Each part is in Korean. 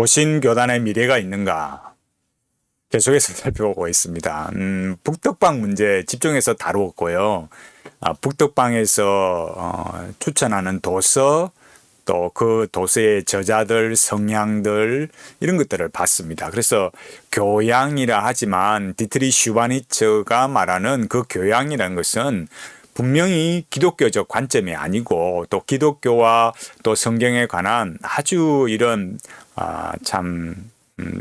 고신교단의 미래가 있는가? 계속해서 살펴보고 있습니다. 북덕방 문제 집중해서 다루었고요. 북덕방에서 추천하는 도서, 또 그 도서의 저자들, 성향들 이런 것들을 봤습니다. 그래서 교양이라 하지만 디트리 슈바니처가 말하는 그 교양이라는 것은 분명히 기독교적 관점이 아니고 또 기독교와 또 성경에 관한 아주 이런 참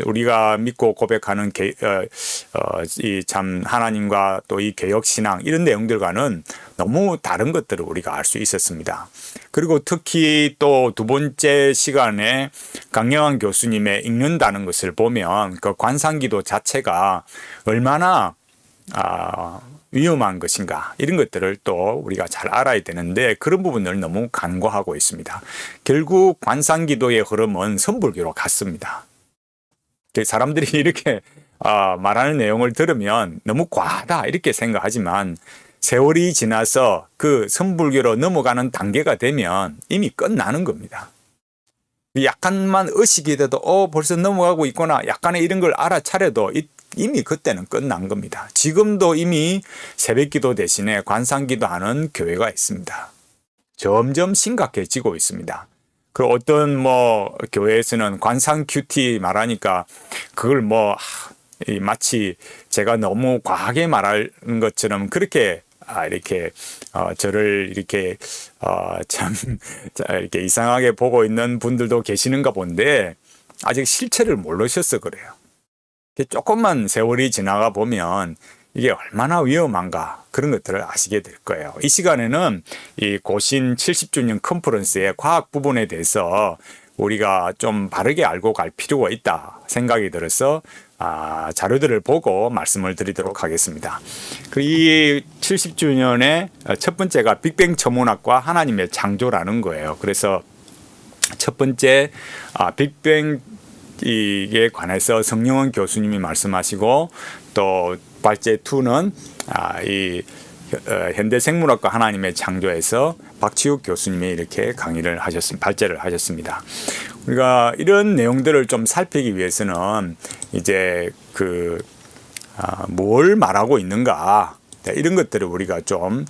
우리가 믿고 고백하는 이 참 하나님과 또 이 개혁 신앙 이런 내용들과는 너무 다른 것들을 우리가 알 수 있었습니다. 그리고 특히 또 두 번째 시간에 강영환 교수님의 읽는다는 것을 보면 그 관상기도 자체가 얼마나 위험한 것인가 이런 것들을 또 우리가 잘 알아야 되는데 그런 부분을 너무 간과하고 있습니다. 결국 관상기도의 흐름은 선불교로 갔습니다. 사람들이 이렇게 말하는 내용을 들으면 너무 과하다 이렇게 생각하지만 세월이 지나서 그 선불교로 넘어가는 단계가 되면 이미 끝나는 겁니다. 약간만 의식이 돼도 벌써 넘어가고 있구나 약간의 이런 걸 알아차려도 이미 그때는 끝난 겁니다. 지금도 이미 새벽기도 대신에 관상기도 하는 교회가 있습니다. 점점 심각해지고 있습니다. 그 어떤 교회에서는 관상 큐티 말하니까 그걸 마치 제가 너무 과하게 말하는 것처럼 그렇게 이렇게 저를 이렇게 참 이렇게 이상하게 보고 있는 분들도 계시는가 본데 아직 실체를 모르셔서 그래요. 조금만 세월이 지나가 보면 이게 얼마나 위험한가 그런 것들을 아시게 될 거예요. 이 시간에는 이 고신 70주년 컨퍼런스의 과학 부분에 대해서 우리가 좀 바르게 알고 갈 필요가 있다 생각이 들어서 자료들을 보고 말씀을 드리도록 하겠습니다. 이 70주년의 첫 번째가 빅뱅 천문학과 하나님의 창조라는 거예요. 그래서 첫 번째 빅뱅 이에 관해서 성영원 교수님이 말씀하시고 또 발제 2는 이 현대생물학과 하나님의 창조에서 박치욱 교수님이 이렇게 강의를 하셨습니다. 발제를 하셨습니다. 우리가 이런 내용들을 좀 살피기 위해서는 이제 뭘 말하고 있는가 이런 것들을 우리가 좀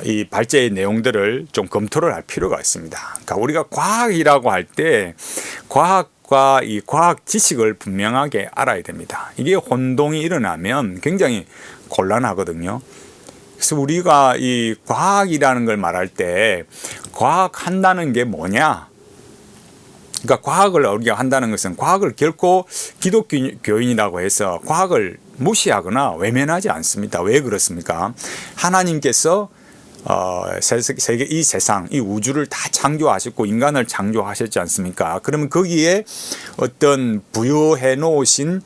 이 발제의 내용들을 좀 검토를 할 필요가 있습니다. 그러니까 우리가 과학이라고 할 때 과학과 이 과학 지식을 분명하게 알아야 됩니다. 이게 혼동이 일어나면 굉장히 곤란하거든요. 그래서 우리가 이 과학이라는 걸 말할 때 과학한다는 게 뭐냐? 그러니까 과학을 우리가 한다는 것은 과학을 결코 기독교인이라고 해서 과학을 무시하거나 외면하지 않습니다. 왜 그렇습니까? 하나님께서 이 세상, 이 우주를 다 창조하셨고 인간을 창조하셨지 않습니까? 그러면 거기에 어떤 부여해 놓으신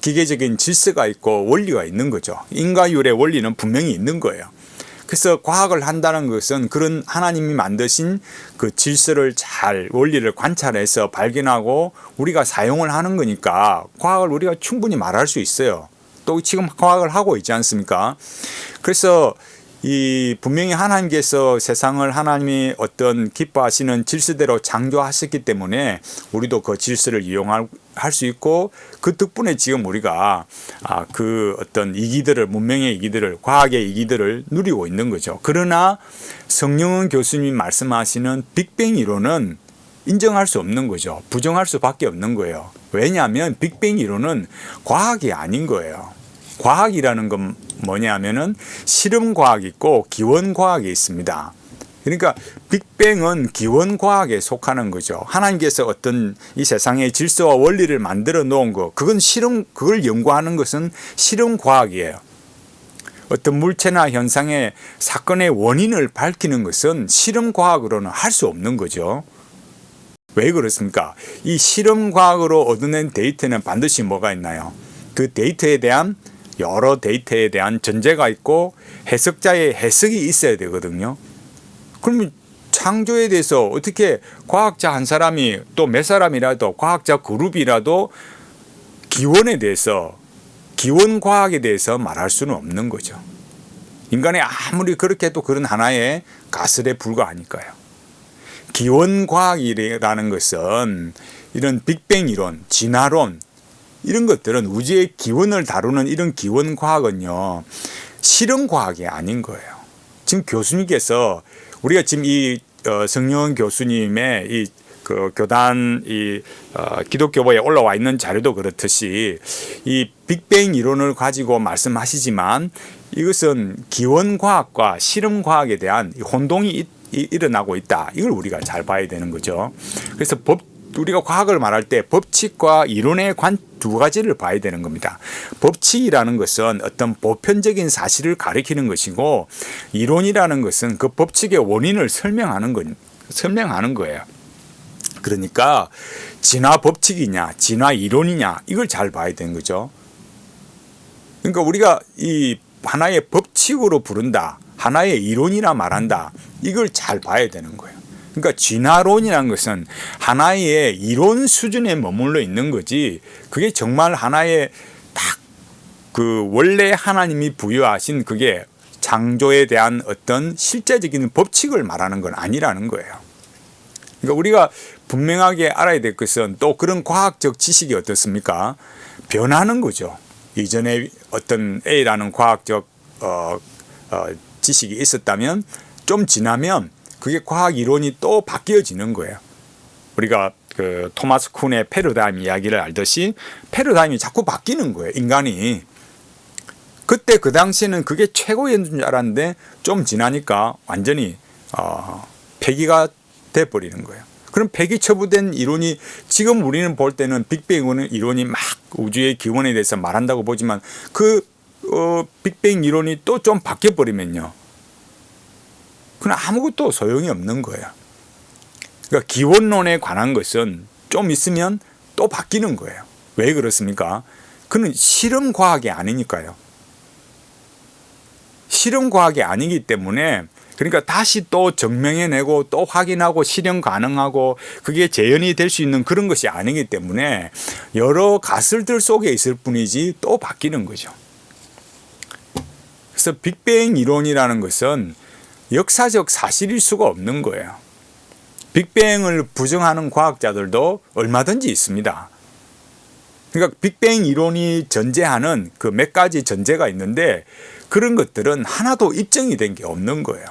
기계적인 질서가 있고 원리가 있는 거죠. 인과율의 원리는 분명히 있는 거예요. 그래서 과학을 한다는 것은 그런 하나님이 만드신 그 질서를 원리를 관찰해서 발견하고 우리가 사용을 하는 거니까 과학을 우리가 충분히 말할 수 있어요. 또 지금 과학을 하고 있지 않습니까? 그래서 분명히 하나님께서 세상을 하나님이 어떤 기뻐하시는 질서대로 창조하셨기 때문에 우리도 그 질서를 이용할 수 있고 그 덕분에 지금 우리가 그 어떤 문명의 이기들을 과학의 이기들을 누리고 있는 거죠. 그러나 성영원 교수님이 말씀하시는 빅뱅 이론은 인정할 수 없는 거죠. 부정할 수밖에 없는 거예요. 왜냐하면 빅뱅 이론은 과학이 아닌 거예요. 과학이라는 건 뭐냐면은 실험과학이 있고 기원과학이 있습니다. 그러니까 빅뱅은 기원과학에 속하는 거죠. 하나님께서 어떤 이 세상의 질서와 원리를 만들어 놓은 거, 그걸 연구하는 것은 실험과학이에요. 어떤 물체나 현상의 사건의 원인을 밝히는 것은 실험과학으로는 할 수 없는 거죠. 왜 그렇습니까? 이 실험과학으로 얻어낸 데이터는 반드시 뭐가 있나요? 그 데이터에 대한 여러 데이터에 대한 전제가 있고 해석자의 해석이 있어야 되거든요. 그러면 창조에 대해서 어떻게 과학자 한 사람이 또 몇 사람이라도 과학자 그룹이라도 기원에 대해서 기원과학에 대해서 말할 수는 없는 거죠. 인간이 아무리 그렇게 해도 그런 하나의 가설에 불과하니까요. 기원과학이라는 것은 이런 빅뱅 이론, 진화론 이런 것들은 우주의 기원을 다루는 이런 기원 과학은요, 실험 과학이 아닌 거예요. 지금 교수님께서 우리가 지금 이 성령원 교수님의 이 그 교단 기독교보에 올라와 있는 자료도 그렇듯이 이 빅뱅 이론을 가지고 말씀하시지만 이것은 기원 과학과 실험 과학에 대한 혼동이 일어나고 있다. 이걸 우리가 잘 봐야 되는 거죠. 그래서 우리가 과학을 말할 때 법칙과 이론의 두 가지를 봐야 되는 겁니다. 법칙이라는 것은 어떤 보편적인 사실을 가리키는 것이고, 이론이라는 것은 그 법칙의 원인을 설명하는 거예요. 그러니까 진화 법칙이냐, 진화 이론이냐, 이걸 잘 봐야 되는 거죠. 그러니까 우리가 이 하나의 법칙으로 부른다, 하나의 이론이라 말한다, 이걸 잘 봐야 되는 거예요. 그러니까 진화론이라는 것은 하나의 이론 수준에 머물러 있는 거지, 그게 정말 하나의 딱 그 원래 하나님이 부여하신 그게 창조에 대한 어떤 실제적인 법칙을 말하는 건 아니라는 거예요. 그러니까 우리가 분명하게 알아야 될 것은, 또 그런 과학적 지식이 어떻습니까? 변하는 거죠. 이전에 어떤 A라는 과학적 지식이 있었다면 좀 지나면 그게 과학 이론이 또 바뀌어지는 거예요. 우리가 그 토마스 쿤의 패러다임 이야기를 알듯이 패러다임이 자꾸 바뀌는 거예요, 인간이. 그때 그 당시에는 그게 최고였는 줄 알았는데 좀 지나니까 완전히 폐기가 돼버리는 거예요. 그럼 폐기 처분된 이론이, 지금 우리는 볼 때는 빅뱅 이론이 막 우주의 기원에 대해서 말한다고 보지만 그 빅뱅 이론이 또 좀 바뀌어버리면요, 그건 아무것도 소용이 없는 거예요. 그러니까 기원론에 관한 것은 좀 있으면 또 바뀌는 거예요. 왜 그렇습니까? 그는 실험 과학이 아니니까요. 실험 과학이 아니기 때문에, 그러니까 다시 또 증명해내고 또 확인하고 실현 가능하고 그게 재현이 될 수 있는 그런 것이 아니기 때문에 여러 가설들 속에 있을 뿐이지 또 바뀌는 거죠. 그래서 빅뱅 이론이라는 것은 역사적 사실일 수가 없는 거예요. 빅뱅을 부정하는 과학자들도 얼마든지 있습니다. 그러니까 빅뱅 이론이 전제하는 그 몇 가지 전제가 있는데, 그런 것들은 하나도 입증이 된 게 없는 거예요.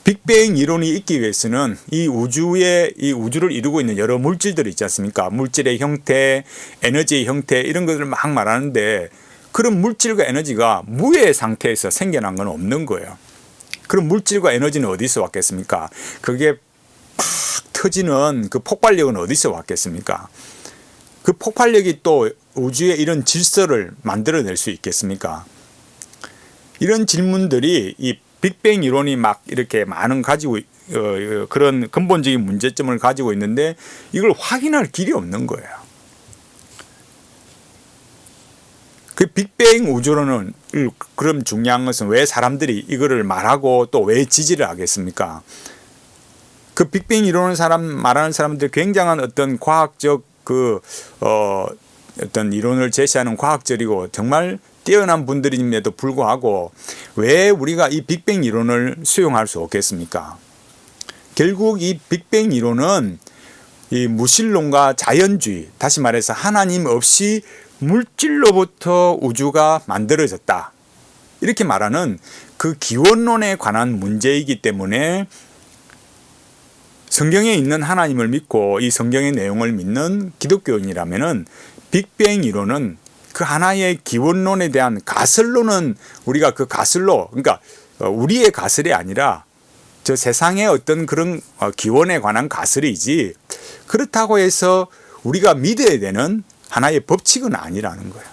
빅뱅 이론이 있기 위해서는 이 우주를 이루고 있는 여러 물질들이 있지 않습니까? 물질의 형태, 에너지의 형태, 이런 것들을 막 말하는데, 그런 물질과 에너지가 무의 상태에서 생겨난 건 없는 거예요. 그럼 물질과 에너지는 어디서 왔겠습니까? 그게 팍 터지는 그 폭발력은 어디서 왔겠습니까? 그 폭발력이 또 우주의 이런 질서를 만들어낼 수 있겠습니까? 이런 질문들이 이 빅뱅 이론이 막 이렇게 많은 가지고 그런 근본적인 문제점을 가지고 있는데, 이걸 확인할 길이 없는 거예요. 그 빅뱅 우주론은, 그럼 중요한 것은 왜 사람들이 이거를 말하고 또 왜 지지를 하겠습니까? 그 빅뱅 이론을 말하는 사람들 굉장한 어떤 과학적 어떤 이론을 제시하는 과학적이고 정말 뛰어난 분들임에도 불구하고 왜 우리가 이 빅뱅 이론을 수용할 수 없겠습니까? 결국 이 빅뱅 이론은 이 무신론과 자연주의, 다시 말해서 하나님 없이 물질로부터 우주가 만들어졌다, 이렇게 말하는 그 기원론에 관한 문제이기 때문에, 성경에 있는 하나님을 믿고 이 성경의 내용을 믿는 기독교인이라면은 빅뱅 이론은 그 하나의 기원론에 대한 가설로는, 우리가 그 가설로, 그러니까 우리의 가설이 아니라 저 세상의 어떤 그런 기원에 관한 가설이지, 그렇다고 해서 우리가 믿어야 되는 하나의 법칙은 아니라는 거예요.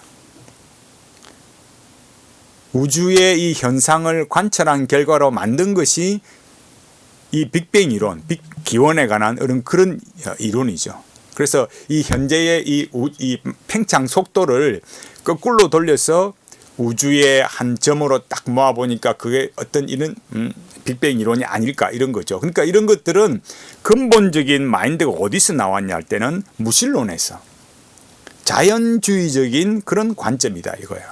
우주의 이 현상을 관찰한 결과로 만든 것이 이 빅뱅 이론, 기원에 관한 그런 이론이죠. 그래서 이 현재의 이 팽창 속도를 거꾸로 돌려서 우주의 한 점으로 딱 모아보니까 그게 어떤 이런 빅뱅 이론이 아닐까, 이런 거죠. 그러니까 이런 것들은 근본적인 마인드가 어디서 나왔냐 할 때는 무신론에서, 자연주의적인 그런 관점이다 이거예요.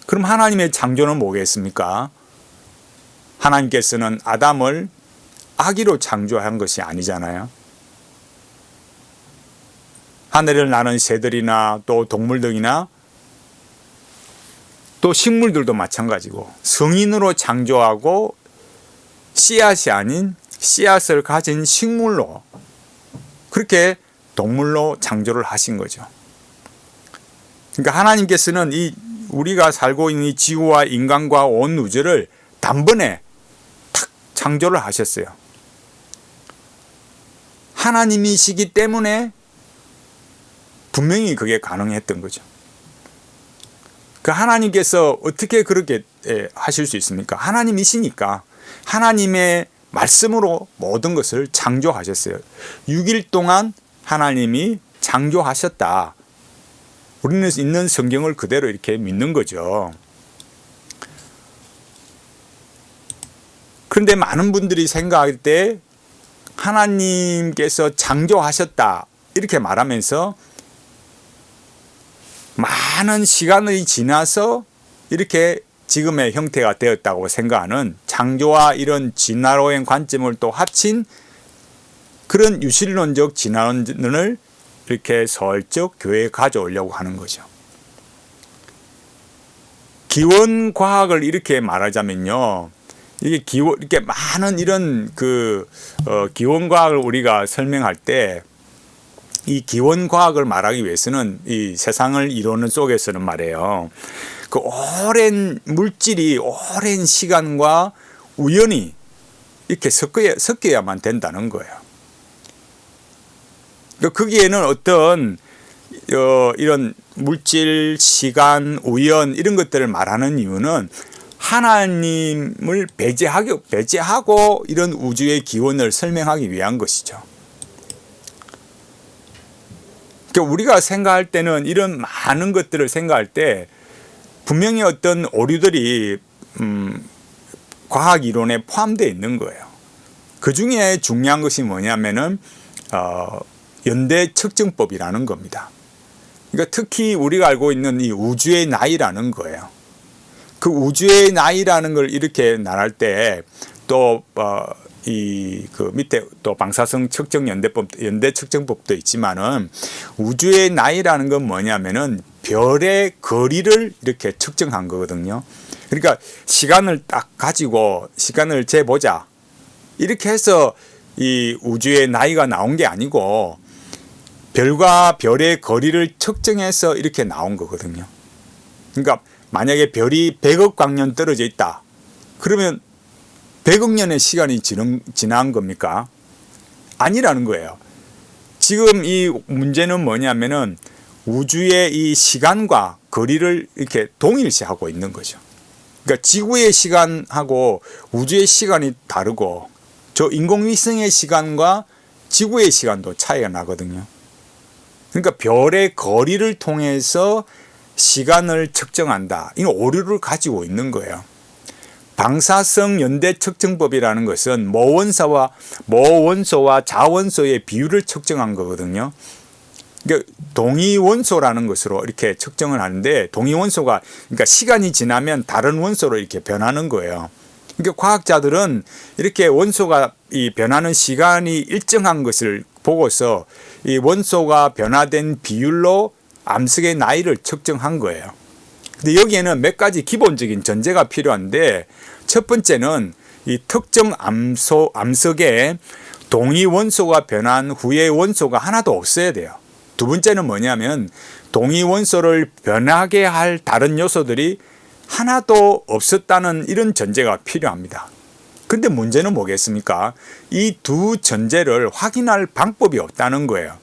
그럼 하나님의 창조는 뭐겠습니까? 하나님께서는 아담을 악의로 창조한 것이 아니잖아요. 하늘을 나는 새들이나 또 동물들이나 또 식물들도 마찬가지고 성인으로 창조하고 씨앗이 아닌 씨앗을 가진 식물로 그렇게 동물로 창조를 하신 거죠. 그러니까 하나님께서는 이 우리가 살고 있는 이 지구와 인간과 온 우주를 단번에 탁 창조를 하셨어요. 하나님이시기 때문에 분명히 그게 가능했던 거죠. 그 하나님께서 어떻게 그렇게 하실 수 있습니까? 하나님이시니까 하나님의 말씀으로 모든 것을 창조하셨어요. 6일 동안 하나님이 창조하셨다. 우리는 있는 성경을 그대로 이렇게 믿는 거죠. 그런데 많은 분들이 생각할 때 하나님께서 창조하셨다 이렇게 말하면서 많은 시간이 지나서 이렇게 지금의 형태가 되었다고 생각하는 창조와 이런 진화론의 관점을 또 합친 그런 유실론적 진화론을 이렇게 슬쩍 교회에 가져오려고 하는 거죠. 기원과학을 이렇게 말하자면요. 이게 이렇게 많은 이런 기원과학을 우리가 설명할 때 이 기원과학을 말하기 위해서는 이 세상을 이루는 속에서는 말이에요. 그 오랜 물질이 오랜 시간과 우연히 이렇게 섞여야만 된다는 거예요. 거기에는 어떤 이런 물질, 시간, 우연 이런 것들을 말하는 이유는 하나님을 배제하고 이런 우주의 기원을 설명하기 위한 것이죠. 그러니까 우리가 생각할 때는 이런 많은 것들을 생각할 때 분명히 어떤 오류들이 과학 이론에 포함되어 있는 거예요. 그 중에 중요한 것이 뭐냐면은 연대 측정법이라는 겁니다. 그러니까 특히 우리가 알고 있는 이 우주의 나이라는 거예요. 그 우주의 나이라는 걸 이렇게 말할 때 또 그 밑에 또 방사성 측정 연대 측정법도 있지만은 우주의 나이라는 건 뭐냐면은 별의 거리를 이렇게 측정한 거거든요. 그러니까 시간을 딱 가지고 시간을 재보자 이렇게 해서 이 우주의 나이가 나온 게 아니고 별과 별의 거리를 측정해서 이렇게 나온 거거든요. 그러니까 만약에 별이 100억 광년 떨어져 있다. 그러면 100억 년의 시간이 지난 겁니까? 아니라는 거예요. 지금 이 문제는 뭐냐면은 우주의 이 시간과 거리를 이렇게 동일시하고 있는 거죠. 그러니까 지구의 시간하고 우주의 시간이 다르고 저 인공위성의 시간과 지구의 시간도 차이가 나거든요. 그러니까 별의 거리를 통해서 시간을 측정한다. 이 오류를 가지고 있는 거예요. 방사성 연대 측정법이라는 것은 모원소와 자원소의 비율을 측정한 거거든요. 그러니까 동위원소라는 것으로 이렇게 측정을 하는데 동위원소가 그러니까 시간이 지나면 다른 원소로 이렇게 변하는 거예요. 그러니까 과학자들은 이렇게 원소가 이 변하는 시간이 일정한 것을 보고서 이 원소가 변화된 비율로 암석의 나이를 측정한 거예요. 근데 여기에는 몇 가지 기본적인 전제가 필요한데 첫 번째는 이 특정 암석에 동위 원소가 변한 후의 원소가 하나도 없어야 돼요. 두 번째는 뭐냐면 동위 원소를 변하게 할 다른 요소들이 하나도 없었다는 이런 전제가 필요합니다. 근데 문제는 뭐겠습니까? 이 두 전제를 확인할 방법이 없다는 거예요.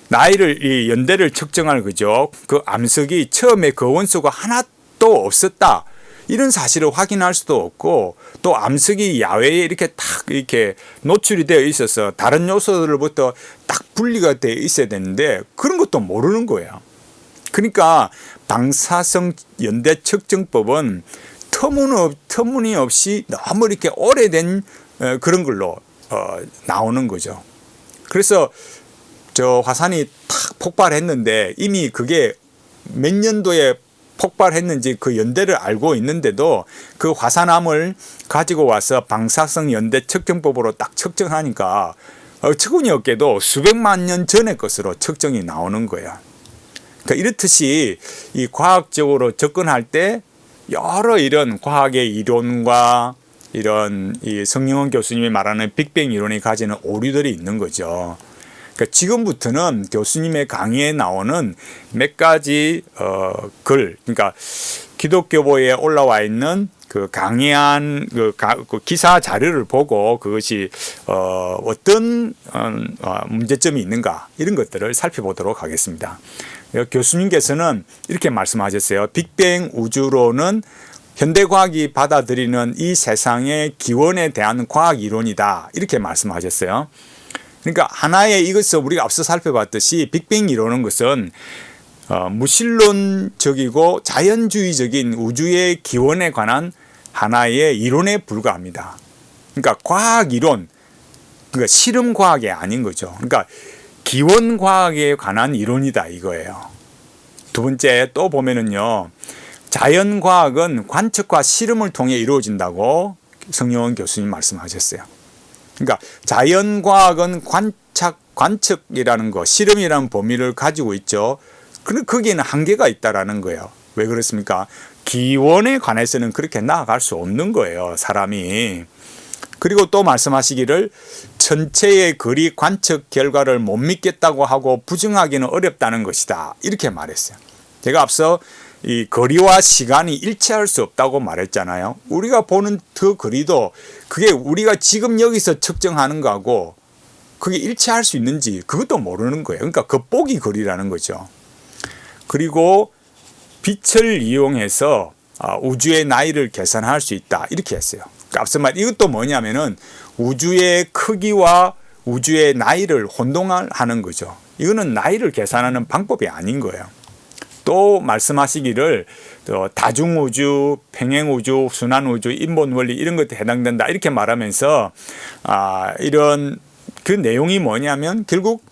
나이를 이 연대를 측정할 그죠? 그 암석이 처음에 그 원소가 하나도 없었다. 이런 사실을 확인할 수도 없고 또 암석이 야외에 이렇게 딱 이렇게 노출이 되어 있어서 다른 요소들로부터 딱 분리가 되어 있어야 되는데 그런 것도 모르는 거예요. 그러니까 방사성 연대 측정법은 터무니없이 너무 이렇게 오래된 그런 걸로 나오는 거죠. 그래서 저 화산이 탁 폭발했는데 이미 그게 몇 년도에 폭발했는지 그 연대를 알고 있는데도 그 화산암을 가지고 와서 방사성 연대 측정법으로 딱 측정하니까 어처구니없게도 수백만 년 전의 것으로 측정이 나오는 거야. 그러니까 이렇듯이 이 과학적으로 접근할 때 여러 이런 과학의 이론과 이런 이 성경원 교수님이 말하는 빅뱅 이론이 가지는 오류들이 있는 거죠. 그러니까 지금부터는 교수님의 강의에 나오는 몇 가지 그러니까 기독교보에 올라와 있는 그 강의한 그 기사 자료를 보고 그것이 어떤 문제점이 있는가 이런 것들을 살펴보도록 하겠습니다. 교수님께서는 이렇게 말씀하셨어요. 빅뱅 우주론은 현대과학이 받아들이는 이 세상의 기원에 대한 과학 이론이다. 이렇게 말씀하셨어요. 그러니까 하나의 이것을 우리가 앞서 살펴봤듯이 빅뱅 이론은 것은 무신론적이고 자연주의적인 우주의 기원에 관한 하나의 이론에 불과합니다. 그러니까 과학 이론, 그러니까 실험 과학이 아닌 거죠. 그러니까 기원 과학에 관한 이론이다 이거예요. 두 번째 또 보면은요. 자연 과학은 관측과 실험을 통해 이루어진다고 성경원 교수님 말씀하셨어요. 그러니까 자연 과학은 관측이라는 거, 실험이라는 범위를 가지고 있죠. 그런데 거기에는 한계가 있다라는 거예요. 왜 그렇습니까? 기원에 관해서는 그렇게 나아갈 수 없는 거예요, 사람이. 그리고 또 말씀하시기를 전체의 거리 관측 결과를 못 믿겠다고 하고 부정하기는 어렵다는 것이다. 이렇게 말했어요. 제가 앞서 이 거리와 시간이 일치할 수 없다고 말했잖아요. 우리가 보는 그 거리도 그게 우리가 지금 여기서 측정하는 거하고 그게 일치할 수 있는지 그것도 모르는 거예요. 그러니까 겉보기 거리라는 거죠. 그리고 빛을 이용해서 우주의 나이를 계산할 수 있다. 이렇게 했어요. 앞서 말 이것도 뭐냐면은 우주의 크기와 우주의 나이를 혼동하는 거죠. 이거는 나이를 계산하는 방법이 아닌 거예요. 또 말씀하시기를 다중우주, 평행우주, 순환우주, 인본원리 이런 것에 해당된다 이렇게 말하면서 이런 그 내용이 뭐냐면 결국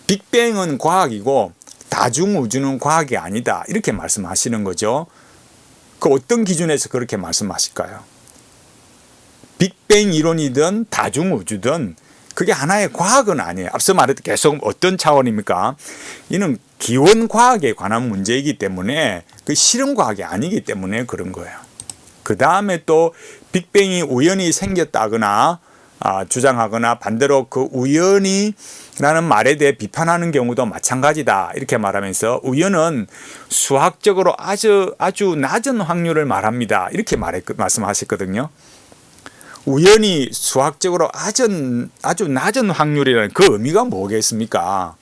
빅뱅은 과학이고 다중우주는 과학이 아니다 이렇게 말씀하시는 거죠. 그 어떤 기준에서 그렇게 말씀하실까요? 빅뱅 이론이든 다중우주든 그게 하나의 과학은 아니에요. 앞서 말했듯이 계속 어떤 차원입니까? 이는 기원 과학에 관한 문제이기 때문에 그 실험 과학이 아니기 때문에 그런 거예요. 그 다음에 또 빅뱅이 우연히 생겼다거나 주장하거나 반대로 그 우연이라는 말에 대해 비판하는 경우도 마찬가지다 이렇게 말하면서 우연은 수학적으로 아주 낮은 확률을 말합니다 이렇게 말씀하셨거든요. 우연히 수학적으로 아주 낮은 확률이라는 그 의미가 뭐겠습니까?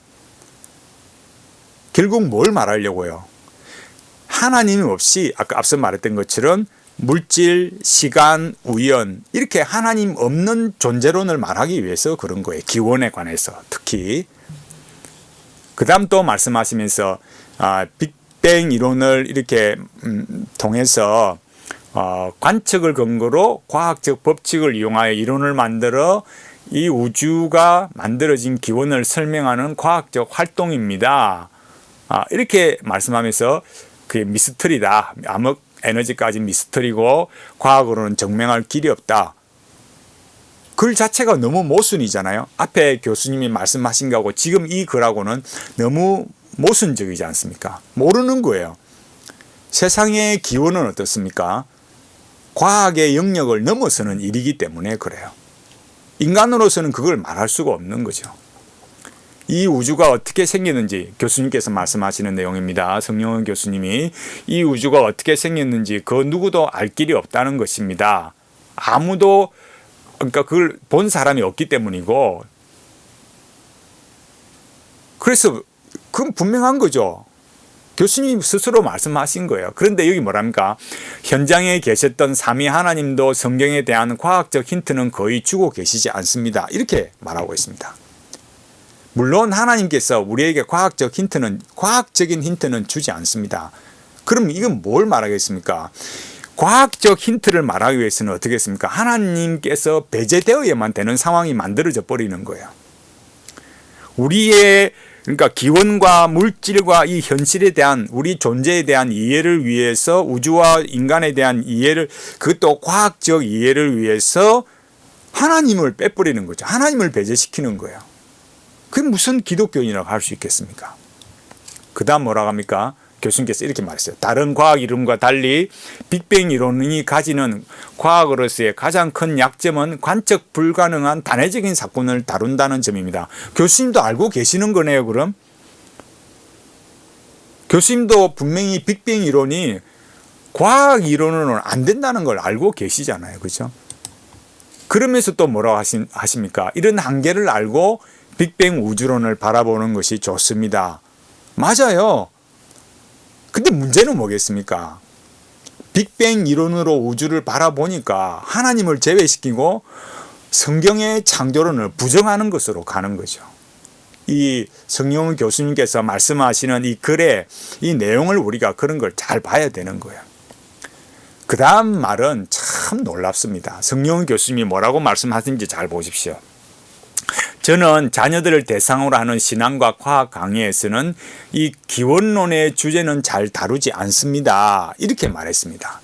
결국 뭘 말하려고요? 하나님이 없이 아까 앞서 말했던 것처럼 물질, 시간, 우연 이렇게 하나님 없는 존재론을 말하기 위해서 그런 거예요. 기원에 관해서 특히. 그 다음 또 말씀하시면서 빅뱅 이론을 이렇게 통해서 관측을 근거로 과학적 법칙을 이용하여 이론을 만들어 이 우주가 만들어진 기원을 설명하는 과학적 활동입니다. 이렇게 말씀하면서 그게 미스터리다. 암흑 에너지까지 미스터리고 과학으로는 증명할 길이 없다. 글 자체가 너무 모순이잖아요. 앞에 교수님이 말씀하신 거하고 지금 이 글하고는 너무 모순적이지 않습니까? 모르는 거예요. 세상의 기원은 어떻습니까? 과학의 영역을 넘어서는 일이기 때문에 그래요. 인간으로서는 그걸 말할 수가 없는 거죠. 이 우주가 어떻게 생겼는지 교수님께서 말씀하시는 내용입니다. 성경원 교수님이 이 우주가 어떻게 생겼는지 그 누구도 알 길이 없다는 것입니다. 아무도 그러니까 그걸 본 사람이 없기 때문이고 그래서 그건 분명한 거죠. 교수님 스스로 말씀하신 거예요. 그런데 여기 뭐랍니까? 현장에 계셨던 삼위 하나님도 성경에 대한 과학적 힌트는 거의 주고 계시지 않습니다. 이렇게 말하고 있습니다. 물론 하나님께서 우리에게 과학적인 힌트는 주지 않습니다. 그럼 이건 뭘 말하겠습니까? 과학적 힌트를 말하기 위해서는 어떻게 했습니까? 하나님께서 배제되어야만 되는 상황이 만들어져 버리는 거예요. 우리의 그러니까 기원과 물질과 이 현실에 대한 우리 존재에 대한 이해를 위해서 우주와 인간에 대한 이해를 그것도 과학적 이해를 위해서 하나님을 빼버리는 거죠. 하나님을 배제시키는 거예요. 그게 무슨 기독교인이라고 할 수 있겠습니까? 그 다음 뭐라고 합니까? 교수님께서 이렇게 말했어요. 다른 과학 이론과 달리 빅뱅 이론이 가지는 과학으로서의 가장 큰 약점은 관측 불가능한 단회적인 사건을 다룬다는 점입니다. 교수님도 알고 계시는 거네요, 그럼? 교수님도 분명히 빅뱅 이론이 과학 이론으로는 안 된다는 걸 알고 계시잖아요. 그렇죠? 그러면서 또 뭐라고 하십니까? 이런 한계를 알고 빅뱅 우주론을 바라보는 것이 좋습니다. 맞아요. 근데 문제는 뭐겠습니까? 빅뱅 이론으로 우주를 바라보니까 하나님을 제외시키고 성경의 창조론을 부정하는 것으로 가는 거죠. 이 성경훈 교수님께서 말씀하시는 이 글의 이 내용을 우리가 그런 걸 잘 봐야 되는 거예요. 그 다음 말은 참 놀랍습니다. 성경훈 교수님이 뭐라고 말씀하신지 잘 보십시오. 저는 자녀들을 대상으로 하는 신앙과 과학 강의에서는 이 기원론의 주제는 잘 다루지 않습니다. 이렇게 말했습니다.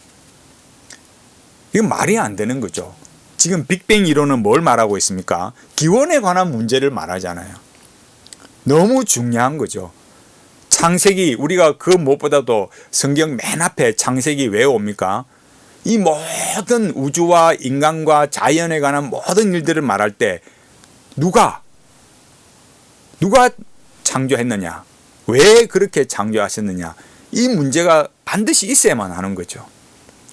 이건 말이 안 되는 거죠. 지금 빅뱅 이론은 뭘 말하고 있습니까? 기원에 관한 문제를 말하잖아요. 너무 중요한 거죠. 창세기, 우리가 그 무엇보다도 성경 맨 앞에 창세기 왜 옵니까? 이 모든 우주와 인간과 자연에 관한 모든 일들을 말할 때 누가 창조했느냐? 왜 그렇게 창조하셨느냐? 이 문제가 반드시 있어야만 하는 거죠.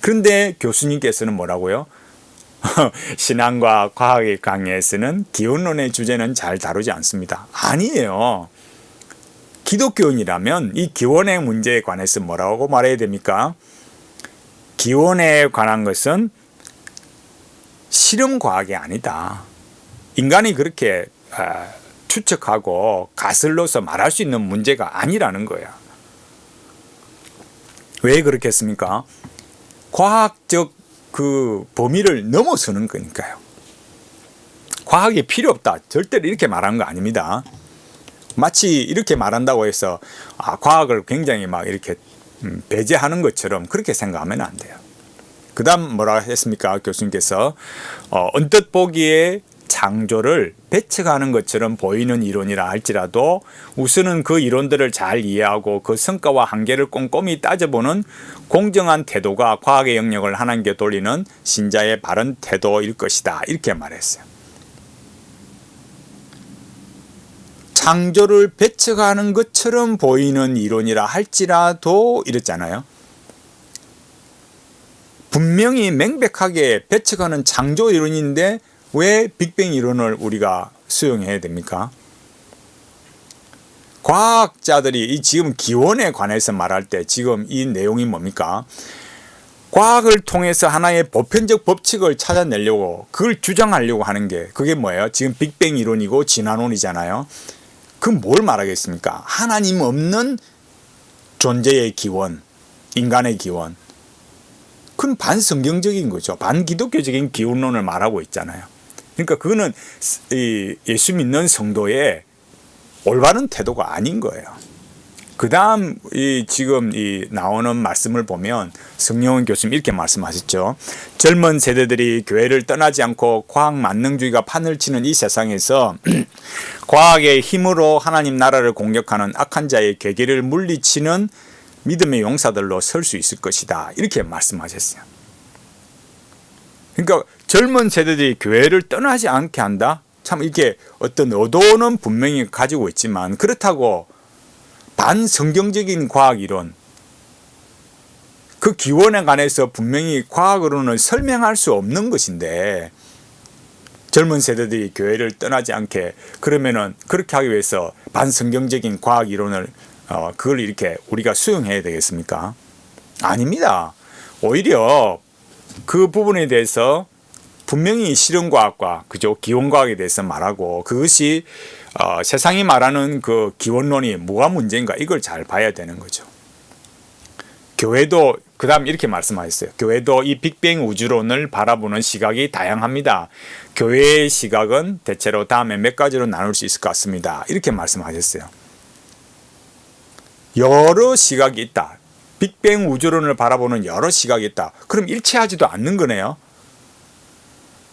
그런데 교수님께서는 뭐라고요? 신앙과 과학의 강의에서는 기원론의 주제는 잘 다루지 않습니다. 아니에요. 기독교인이라면 이 기원의 문제에 관해서 뭐라고 말해야 됩니까? 기원에 관한 것은 실험과학이 아니다. 인간이 그렇게 추측하고 가설로서 말할 수 있는 문제가 아니라는 거야. 왜 그렇겠습니까? 과학적 그 범위를 넘어서는 거니까요. 과학이 필요 없다. 절대로 이렇게 말하는 거 아닙니다. 마치 이렇게 말한다고 해서 과학을 굉장히 막 이렇게 배제하는 것처럼 그렇게 생각하면 안 돼요. 그 다음 뭐라 했습니까? 교수님께서 언뜻 보기에 창조를 배척하는 것처럼 보이는 이론이라 할지라도 우선은 그 이론들을 잘 이해하고 그 성과와 한계를 꼼꼼히 따져보는 공정한 태도가 과학의 영역을 하나님께 돌리는 신자의 바른 태도일 것이다. 이렇게 말했어요. 창조를 배척하는 것처럼 보이는 이론이라 할지라도 이랬잖아요. 분명히 명백하게 배척하는 창조 이론인데 왜 빅뱅 이론을 우리가 수용해야 됩니까? 과학자들이 지금 기원에 관해서 말할 때 지금 이 내용이 뭡니까? 과학을 통해서 하나의 보편적 법칙을 찾아내려고 그걸 주장하려고 하는 게 그게 뭐예요? 지금 빅뱅 이론이고 진화론이잖아요. 그럼 뭘 말하겠습니까? 하나님 없는 존재의 기원, 인간의 기원. 그건 반성경적인 거죠. 반기독교적인 기원론을 말하고 있잖아요. 그러니까 그거는 예수 믿는 성도의 올바른 태도가 아닌 거예요. 그 다음 지금 나오는 말씀을 보면 성령훈 교수님 이렇게 말씀하셨죠. 젊은 세대들이 교회를 떠나지 않고 과학 만능주의가 판을 치는 이 세상에서 과학의 힘으로 하나님 나라를 공격하는 악한 자의 괴계를 물리치는 믿음의 용사들로 설 수 있을 것이다. 이렇게 말씀하셨어요. 그러니까 젊은 세대들이 교회를 떠나지 않게 한다? 참 이렇게 어떤 의도는 분명히 가지고 있지만 그렇다고 반성경적인 과학 이론, 그 기원에 관해서 분명히 과학으로는 설명할 수 없는 것인데 젊은 세대들이 교회를 떠나지 않게 그러면은 그렇게 하기 위해서 반성경적인 과학 이론을 그걸 이렇게 우리가 수용해야 되겠습니까? 아닙니다. 오히려 그 부분에 대해서 분명히 실험과학과 그죠 기원과학에 대해서 말하고 그것이 세상이 말하는 그 기원론이 뭐가 문제인가 이걸 잘 봐야 되는 거죠. 교회도 그 다음 이렇게 말씀하셨어요. 교회도 이 빅뱅 우주론을 바라보는 시각이 다양합니다. 교회의 시각은 대체로 다음에 몇 가지로 나눌 수 있을 것 같습니다. 이렇게 말씀하셨어요. 여러 시각이 있다. 빅뱅 우주론을 바라보는 여러 시각이 있다. 그럼 일치하지도 않는 거네요.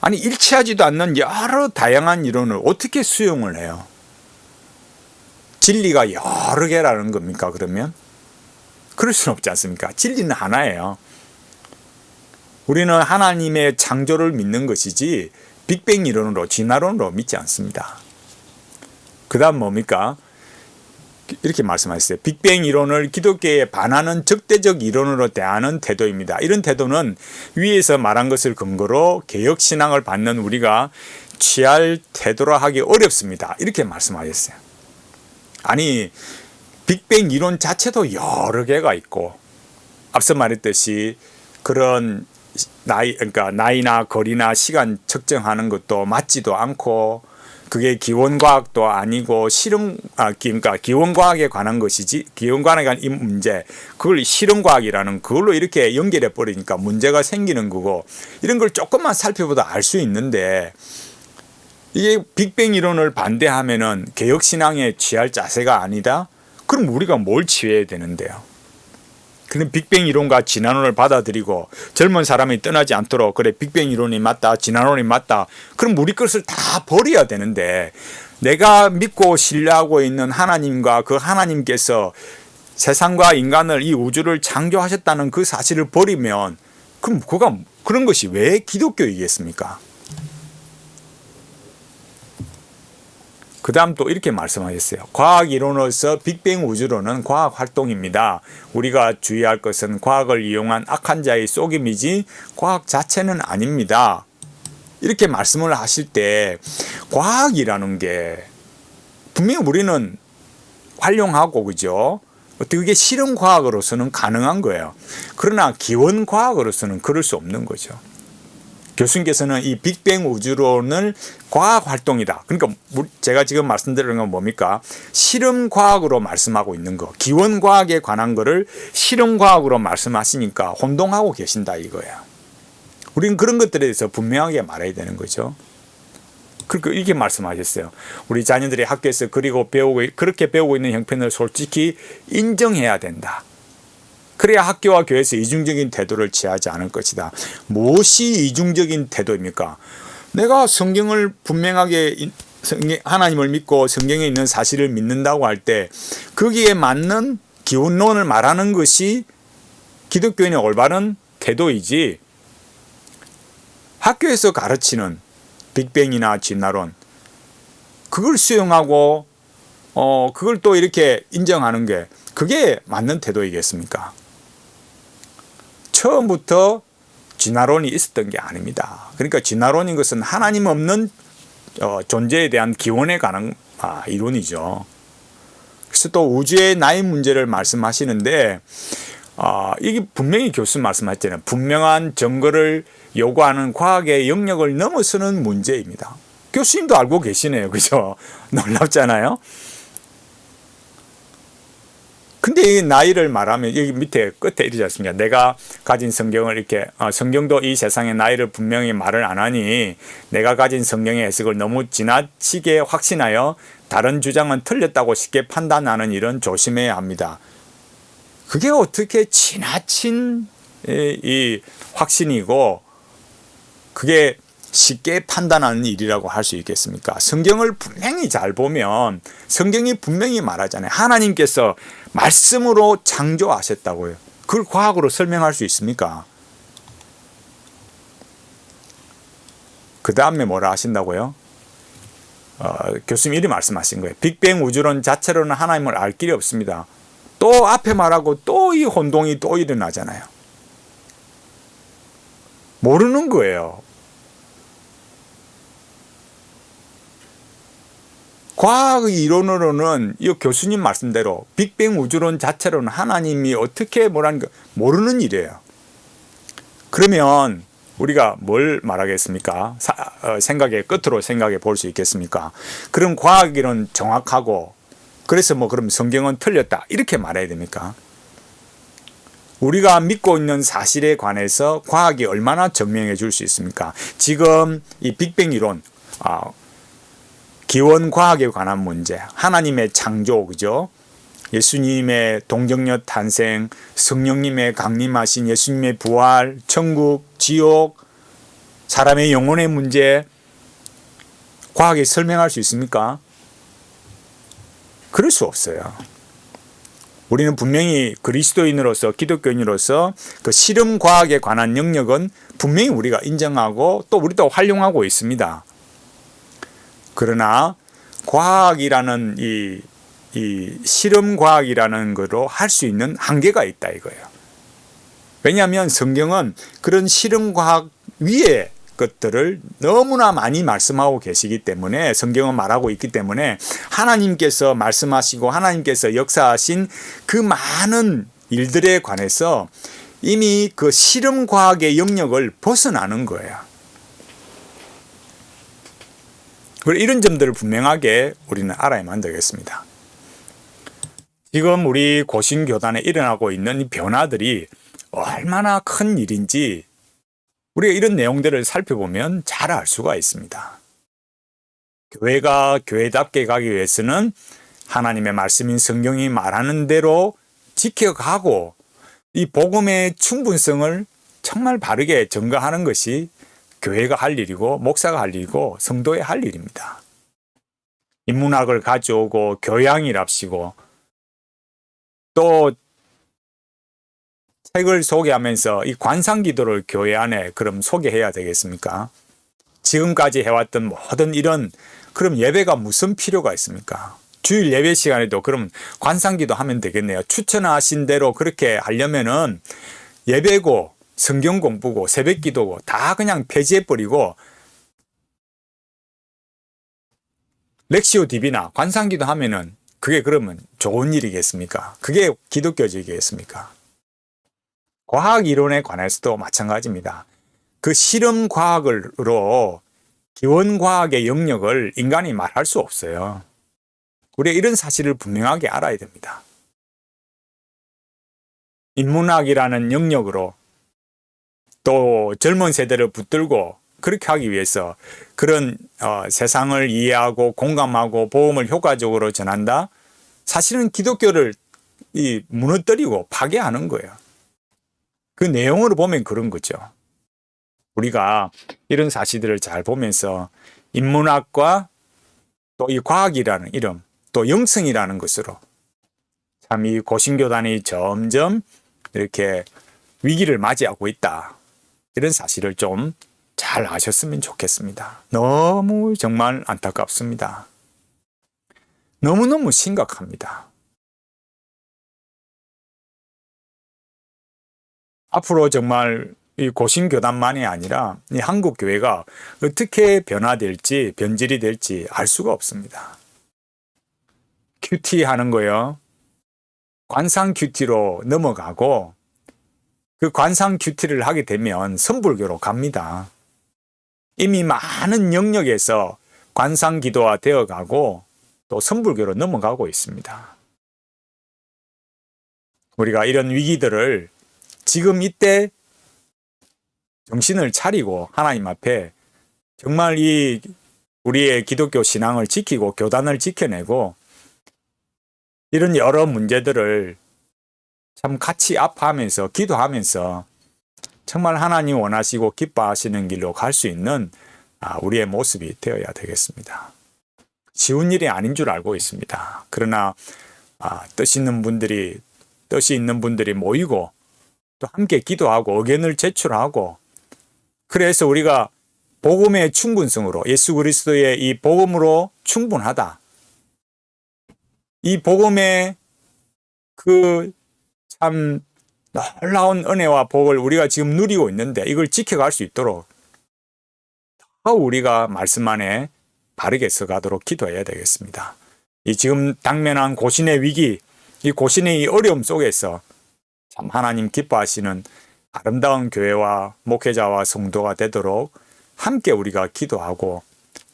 아니, 일치하지도 않는 여러 다양한 이론을 어떻게 수용을 해요? 진리가 여러 개라는 겁니까, 그러면? 그럴 수는 없지 않습니까? 진리는 하나예요. 우리는 하나님의 창조를 믿는 것이지 빅뱅 이론으로, 진화론으로 믿지 않습니다. 그 다음 뭡니까? 이렇게 말씀하셨어요. 빅뱅 이론을 기독교에 반하는 적대적 이론으로 대하는 태도입니다. 이런 태도는 위에서 말한 것을 근거로 개혁신앙을 받는 우리가 취할 태도라 하기 어렵습니다. 이렇게 말씀하셨어요. 아니, 빅뱅 이론 자체도 여러 개가 있고, 앞서 말했듯이 그런 그러니까 나이나 거리나 시간 측정하는 것도 맞지도 않고, 그게 기원과학도 아니고 그러니까 기원과학에 관한 것이지, 기원과학에 관한 이 문제, 그걸 실험과학이라는 그걸로 이렇게 연결해 버리니까 문제가 생기는 거고, 이런 걸 조금만 살펴보다 알 수 있는데, 이게 빅뱅 이론을 반대하면은 개혁신앙에 취할 자세가 아니다? 그럼 우리가 뭘 취해야 되는데요? 그럼 빅뱅 이론과 진화론을 받아들이고 젊은 사람이 떠나지 않도록, 그래 빅뱅 이론이 맞다, 진화론이 맞다, 그럼 우리 것을 다 버려야 되는데, 내가 믿고 신뢰하고 있는 하나님과 그 하나님께서 세상과 인간을, 이 우주를 창조하셨다는 그 사실을 버리면 그럼 그런 것이 왜 기독교이겠습니까? 그 다음 또 이렇게 말씀하셨어요. 과학 이론으로서 빅뱅 우주론은 과학 활동입니다. 우리가 주의할 것은 과학을 이용한 악한 자의 속임이지 과학 자체는 아닙니다. 이렇게 말씀을 하실 때, 과학이라는 게 분명히 우리는 활용하고, 그죠? 어떻게 그게 실험 과학으로서는 가능한 거예요. 그러나 기원 과학으로서는 그럴 수 없는 거죠. 교수님께서는 이 빅뱅 우주론을 과학 활동이다. 그러니까 제가 지금 말씀드리는 건 뭡니까? 실험 과학으로 말씀하고 있는 거. 기원 과학에 관한 거를 실험 과학으로 말씀하시니까 혼동하고 계신다 이거야. 우리는 그런 것들에 대해서 분명하게 말해야 되는 거죠. 그러니까 이렇게 말씀하셨어요. 우리 자녀들이 학교에서 그렇게 배우고 있는 형편을 솔직히 인정해야 된다. 그래야 학교와 교회에서 이중적인 태도를 취하지 않을 것이다. 무엇이 이중적인 태도입니까? 내가 성경을 분명하게, 하나님을 믿고 성경에 있는 사실을 믿는다고 할 때 거기에 맞는 기원론을 말하는 것이 기독교인의 올바른 태도이지, 학교에서 가르치는 빅뱅이나 진화론, 그걸 수용하고 그걸 또 이렇게 인정하는 게 그게 맞는 태도이겠습니까? 처음부터 진화론이 있었던 게 아닙니다. 그러니까 진화론인 것은 하나님 없는 존재에 대한 기원에 관한 이론이죠. 그래서 또 우주의 나이 문제를 말씀하시는데, 이게 분명히 교수 말씀하셨잖아요. 분명한 증거를 요구하는 과학의 영역을 넘어서는 문제입니다. 교수님도 알고 계시네요. 그죠? 놀랍잖아요. 근데 이 나이를 말하면 여기 밑에 끝에 이러지 않습니까? 내가 가진 성경을 이렇게, 성경도 이 세상의 나이를 분명히 말을 안 하니 내가 가진 성경의 해석을 너무 지나치게 확신하여 다른 주장은 틀렸다고 쉽게 판단하는 일은 조심해야 합니다. 그게 어떻게 지나친 이 확신이고 그게 쉽게 판단하는 일이라고 할 수 있겠습니까? 성경을 분명히 잘 보면 성경이 분명히 말하잖아요. 하나님께서 말씀으로 창조하셨다고요. 그걸 과학으로 설명할 수 있습니까? 그 다음에 뭐라 하신다고요? 교수님 이리 말씀하신 거예요. 빅뱅 우주론 자체로는 하나님을 알 길이 없습니다. 또 앞에 말하고 또 이 혼동이 또 일어나잖아요. 모르는 거예요. 과학의 이론으로는 이 교수님 말씀대로 빅뱅 우주론 자체로는 하나님이 어떻게 뭐라는 거 모르는 일이에요. 그러면 우리가 뭘 말하겠습니까? 생각의 끝으로 생각해 볼 수 있겠습니까? 그럼 과학 이론 정확하고 그래서 그럼 성경은 틀렸다 이렇게 말해야 됩니까? 우리가 믿고 있는 사실에 관해서 과학이 얼마나 증명해 줄 수 있습니까? 지금 이 빅뱅 이론, 기원 과학에 관한 문제, 하나님의 창조, 그죠? 예수님의 동정녀 탄생, 성령님의 강림하신 예수님의 부활, 천국, 지옥, 사람의 영혼의 문제, 과학이 설명할 수 있습니까? 그럴 수 없어요. 우리는 분명히 그리스도인으로서, 기독교인으로서 그 실험 과학에 관한 영역은 분명히 우리가 인정하고 또 우리도 활용하고 있습니다. 그러나 과학이라는 이 실험 과학이라는 거로 할 수 있는 한계가 있다 이거예요. 왜냐하면 성경은 그런 실험 과학 위에 것들을 너무나 많이 말씀하고 계시기 때문에, 성경은 말하고 있기 때문에 하나님께서 말씀하시고 하나님께서 역사하신 그 많은 일들에 관해서 이미 그 실험 과학의 영역을 벗어나는 거예요. 이런 점들을 분명하게 우리는 알아야만 되겠습니다. 지금 우리 고신교단에 일어나고 있는 이 변화들이 얼마나 큰 일인지 우리가 이런 내용들을 살펴보면 잘 알 수가 있습니다. 교회가 교회답게 가기 위해서는 하나님의 말씀인 성경이 말하는 대로 지켜가고 이 복음의 충분성을 정말 바르게 증거하는 것이 교회가 할 일이고 목사가 할 일이고 성도의 할 일입니다. 인문학을 가져오고 교양이랍시고 또 책을 소개하면서 이 관상기도를 교회 안에 그럼 소개해야 되겠습니까? 지금까지 해왔던 모든 이런 그럼 예배가 무슨 필요가 있습니까? 주일 예배 시간에도 그럼 관상기도 하면 되겠네요. 추천하신 대로 그렇게 하려면은 예배고 성경 공부고 새벽기도고 다 그냥 폐지해버리고 렉시오 디비나 관상기도 하면은 그게 그러면 좋은 일이겠습니까? 그게 기독교적이겠습니까? 과학 이론에 관해서도 마찬가지입니다. 그 실험 과학으로 기원 과학의 영역을 인간이 말할 수 없어요. 우리가 이런 사실을 분명하게 알아야 됩니다. 인문학이라는 영역으로 또 젊은 세대를 붙들고 그렇게 하기 위해서 그런 세상을 이해하고 공감하고 복음을 효과적으로 전한다? 사실은 기독교를 무너뜨리고 파괴하는 거예요. 그 내용으로 보면 그런 거죠. 우리가 이런 사실들을 잘 보면서 인문학과 또 이 과학이라는 이름, 또 영성이라는 것으로 참 이 고신교단이 점점 이렇게 위기를 맞이하고 있다. 이런 사실을 좀 잘 아셨으면 좋겠습니다. 너무 정말 안타깝습니다. 너무너무 심각합니다. 앞으로 정말 이 고신교단만이 아니라 이 한국 교회가 어떻게 변화될지 변질이 될지 알 수가 없습니다. 큐티 하는 거요. 관상 큐티로 넘어가고 그 관상 큐티를 하게 되면 선불교로 갑니다. 이미 많은 영역에서 관상 기도화 되어 가고 또 선불교로 넘어가고 있습니다. 우리가 이런 위기들을 지금 이때 정신을 차리고 하나님 앞에 정말 이 우리의 기독교 신앙을 지키고 교단을 지켜내고 이런 여러 문제들을 참 같이 아파하면서 기도하면서 정말 하나님 원하시고 기뻐하시는 길로 갈 수 있는 우리의 모습이 되어야 되겠습니다. 쉬운 일이 아닌 줄 알고 있습니다. 그러나 뜻이 있는 분들이 모이고 또 함께 기도하고 의견을 제출하고 그래서 우리가 복음의 충분성으로 예수 그리스도의 이 복음으로 충분하다. 이 복음의 그 참 놀라운 은혜와 복을 우리가 지금 누리고 있는데 이걸 지켜갈 수 있도록 더 우리가 말씀 안에 바르게 서가도록 기도해야 되겠습니다. 이 지금 당면한 고신의 위기, 이 고신의 이 어려움 속에서 참 하나님 기뻐하시는 아름다운 교회와 목회자와 성도가 되도록 함께 우리가 기도하고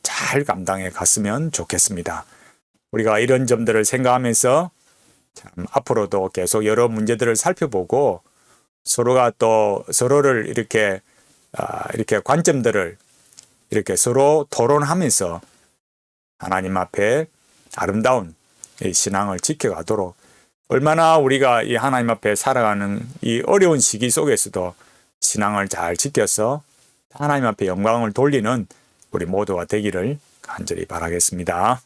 잘 감당해 갔으면 좋겠습니다. 우리가 이런 점들을 생각하면서 참 앞으로도 계속 여러 문제들을 살펴보고 서로가 또 서로를 이렇게 관점들을 이렇게 서로 토론하면서 하나님 앞에 아름다운 이 신앙을 지켜가도록 얼마나 우리가 이 하나님 앞에 살아가는 이 어려운 시기 속에서도 신앙을 잘 지켜서 하나님 앞에 영광을 돌리는 우리 모두가 되기를 간절히 바라겠습니다.